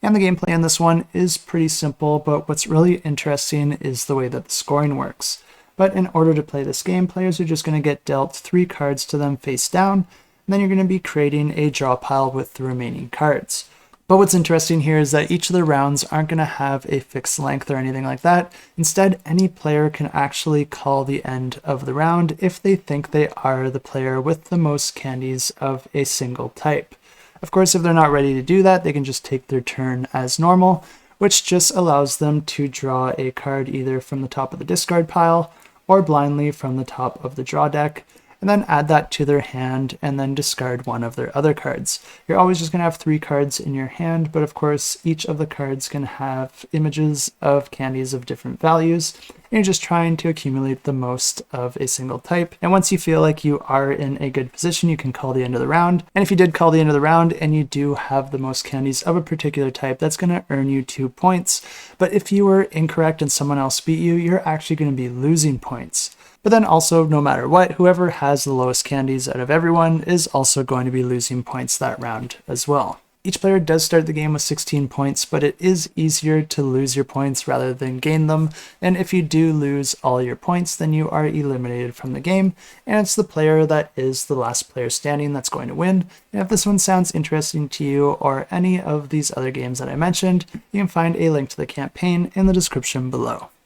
And the gameplay in this one is pretty simple, but what's really interesting is the way that the scoring works. But in order to play this game, players are just going to get dealt 3 cards to them face down, and then you're going to be creating a draw pile with the remaining cards. But what's interesting here is that each of the rounds aren't going to have a fixed length or anything like that. Instead, any player can actually call the end of the round if they think they are the player with the most candies of a single type. Of course, if they're not ready to do that, they can just take their turn as normal, which just allows them to draw a card either from the top of the discard pile or blindly from the top of the draw deck, and then add that to their hand and then discard one of their other cards. You're always just going to have 3 cards in your hand, but of course each of the cards can have images of candies of different values, and you're just trying to accumulate the most of a single type. And once you feel like you are in a good position, you can call the end of the round. And if you did call the end of the round and you do have the most candies of a particular type, that's going to earn you 2 points. But if you were incorrect and someone else beat you, you're actually going to be losing points. But then also, no matter what, whoever has the lowest candies out of everyone is also going to be losing points that round as well. Each player does start the game with 16 points, but it is easier to lose your points rather than gain them. And if you do lose all your points, then you are eliminated from the game, and it's the player that is the last player standing that's going to win. And if this one sounds interesting to you or any of these other games that I mentioned, you can find a link to the campaign in the description below.